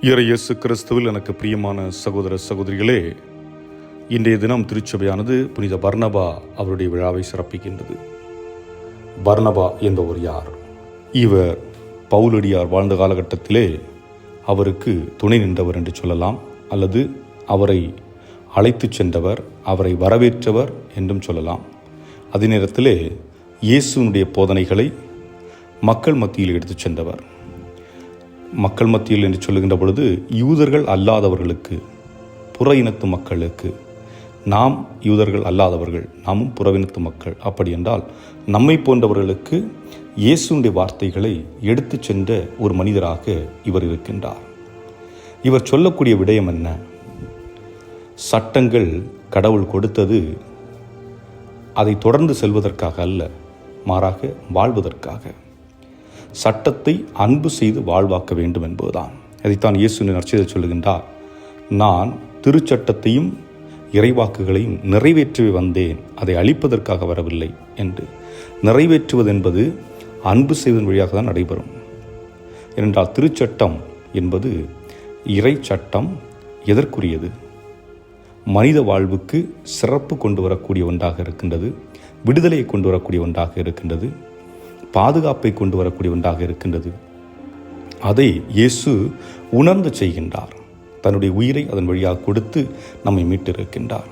இயேசு கிறிஸ்துவில் எனக்கு பிரியமான சகோதர சகோதரிகளே, இன்றைய தினம் திருச்சபையானது புனித பர்னபா அவருடைய விழாவை சிறப்பிக்கின்றது. பர்னபா என்பவர் யார்? இவர் பவுலடியார் வாழ்ந்த காலகட்டத்திலே அவருக்கு துணை நின்றவர் என்று சொல்லலாம், அல்லது அவரை அழைத்து சென்றவர், அவரை வரவேற்றவர் என்றும் சொல்லலாம். அதே நேரத்திலே இயேசுனுடைய போதனைகளை மக்கள் மத்தியில் எடுத்துச் சென்றவர். மக்கள் மத்தியில் என்று சொல்லுகின்ற பொழுது யூதர்கள் அல்லாதவர்களுக்கு, புற இனத்து மக்களுக்கு, நாம் யூதர்கள் அல்லாதவர்கள், நாமும் புறவினத்து மக்கள், அப்படி என்றால் நம்மை போன்றவர்களுக்கு இயேசுனுடைய வார்த்தைகளை எடுத்து சென்ற ஒரு மனிதராக இவர் இருக்கின்றார். இவர் சொல்லக்கூடிய விடயம் என்ன? சட்டங்கள் கடவுள் கொடுத்தது அதை தொடர்ந்து செல்வதற்காக அல்ல, மாறாக வாழ்வதற்காக. சட்டத்தை அன்பு செய்து வாழ்வாக்க வேண்டும் என்பதுதான். அதைத்தான் இயேசு நற்செய்தியில் சொல்லுகின்றார், நான் திருச்சட்டத்தையும் இறைவாக்குகளையும் நிறைவேற்றவே வந்தேன், அதை அழிப்பதற்காக வரவில்லை என்று. நிறைவேற்றுவது என்பது அன்பு செய்வதன் வழியாக தான் நடைபெறும். ஏனென்றால் திருச்சட்டம் என்பது இறை சட்டம் எதற்குரியது? மனித வாழ்வுக்கு சிறப்பு கொண்டு வரக்கூடிய ஒன்றாக இருக்கின்றது, விடுதலையை கொண்டு வரக்கூடிய ஒன்றாக இருக்கின்றது, பாதுகாப்பை கொண்டு வரக்கூடிய ஒன்றாக இருக்கின்றது. அதை இயேசு உணர்ந்து செய்கின்றார். தன்னுடைய உயிரை அதன் வழியாக கொடுத்து நம்மை மீட்டிருக்கின்றார்.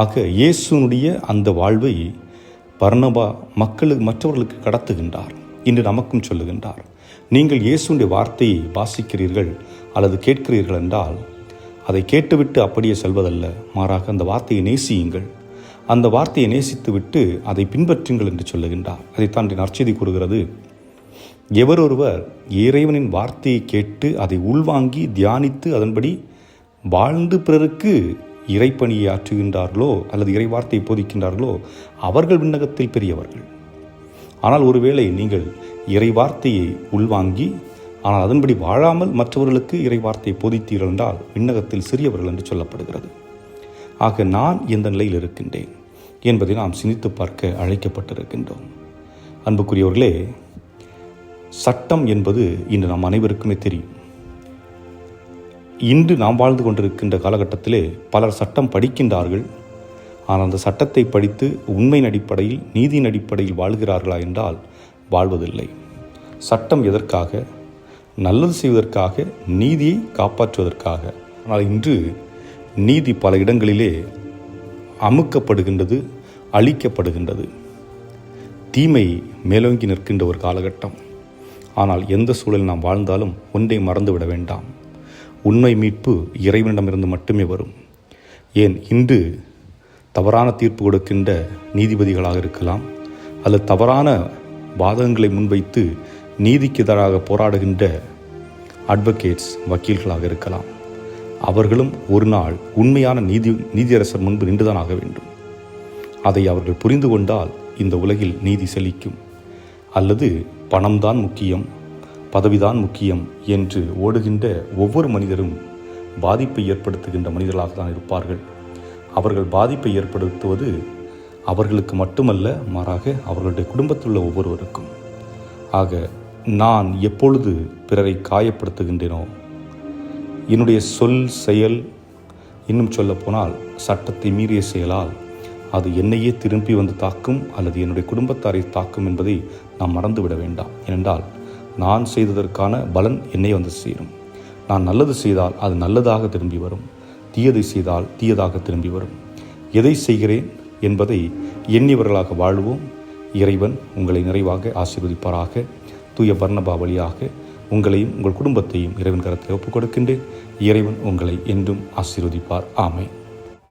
ஆக இயேசுனுடைய அந்த வாழ்வை பர்னபா மற்றவர்களுக்கு கடத்துகின்றார். இன்று நமக்கும் சொல்லுகின்றார், நீங்கள் இயேசுனுடைய வார்த்தையை வாசிக்கிறீர்கள் அல்லது கேட்கிறீர்கள் என்றால் அதை கேட்டுவிட்டு அப்படியே செல்வதல்ல, மாறாக அந்த வார்த்தையை நேசியுங்கள். அந்த வார்த்தையை நேசித்துவிட்டு அதை பின்பற்றுங்கள் என்று சொல்லுகின்றார். அதைத்தான் நற்செய்தி கூறுகிறது, எவரொருவர் இறைவனின் வார்த்தையை கேட்டு அதை உள்வாங்கி தியானித்து அதன்படி வாழ்ந்து பிறருக்கு இறைப்பணியை ஆற்றுகின்றார்களோ அல்லது இறை வார்த்தையை போதிக்கின்றார்களோ அவர்கள் விண்ணகத்தில் பெரியவர்கள். ஆனால் ஒருவேளை நீங்கள் இறை வார்த்தையை உள்வாங்கி ஆனால் அதன்படி வாழாமல் மற்றவர்களுக்கு இறை வார்த்தையை போதித்தீர்கள் என்றால் விண்ணகத்தில் சிறியவர்கள் என்று சொல்லப்படுகிறது. ஆக நான் எந்த நிலையில் இருக்கின்றேன் என்பதை நாம் சிந்தித்து பார்க்க அழைக்கப்பட்டிருக்கின்றோம். அன்புக்குரியவர்களே, சட்டம் என்பது இன்று நாம் அனைவருக்குமே தெரியும். இன்று நாம் வாழ்ந்து கொண்டிருக்கின்ற காலகட்டத்திலே பலர் சட்டம் படிக்கின்றார்கள். ஆனால் அந்த சட்டத்தை படித்து உண்மையின் அடிப்படையில், நீதியின் அடிப்படையில் வாழ்கிறார்களா என்றால் வாழ்வதில்லை. சட்டம் எதற்காக? நல்லது செய்வதற்காக, நீதியை காப்பாற்றுவதற்காக. ஆனால் இன்று நீதி பல இடங்களிலே அமுக்கப்படுகின்றது, அழிக்கப்படுகின்றது. தீமை மேலோங்கி நிற்கின்ற ஒரு காலகட்டம். ஆனால் எந்த சூழலில் நாம் வாழ்ந்தாலும் ஒன்றை மறந்துவிட வேண்டாம், உண்மை மீட்பு இறைவனிடமிருந்து மட்டுமே வரும். ஏன் இன்று தவறான தீர்ப்பு கொடுக்கின்ற நீதிபதிகளாக இருக்கலாம், அல்லது தவறான வாதங்களை முன்வைத்து நீதிக்கு எதிராக போராடுகின்ற அட்வொகேட்ஸ், வக்கீல்களாக இருக்கலாம். அவர்களும் ஒரு நாள் உண்மையான நீதியரசர் முன்பு நின்றுதான் ஆக வேண்டும். அதை அவர்கள் புரிந்து கொண்டால் இந்த உலகில் நீதி செழிக்கும். அல்லது பணம்தான் முக்கியம், பதவிதான் முக்கியம் என்று ஓடுகின்ற ஒவ்வொரு மனிதரும் பாதிப்பை ஏற்படுத்துகின்ற மனிதர்களாக தான் இருப்பார்கள். அவர்கள் பாதிப்பை ஏற்படுத்துவது அவர்களுக்கு மட்டுமல்ல, மாறாக அவர்களுடைய குடும்பத்தில் உள்ள ஒவ்வொருவருக்கும். ஆக நான் எப்பொழுது பிறரை காயப்படுத்துகின்றேனோ, என்னுடைய சொல், செயல், இன்னும் சொல்லப்போனால் சட்டத்தை மீறிய செயலால் அது என்னையே திரும்பி வந்து தாக்கும் அல்லது என்னுடைய குடும்பத்தாரை தாக்கும் என்பதை நாம் மறந்துவிட வேண்டாம். ஏனென்றால் நான் செய்ததற்கான பலன் என்னை வந்து சேரும். நான் நல்லது செய்தால் அது நல்லதாக திரும்பி வரும், தீயதை செய்தால் தீயதாக திரும்பி வரும். எதை செய்கிறேன் என்பதை எண்ணியவர்களாக வாழ்வோம். இறைவன் உங்களை நிறைவாக ஆசீர்வதிப்பாராக. தூய பர்னபா வழியாக உங்களையும் உங்கள் குடும்பத்தையும் இறைவன் கரத்தில் ஒப்புக் கொடுக்கின்றேன். இறைவன் உங்களை என்றும் ஆசீர்வதிப்பார். ஆமென்.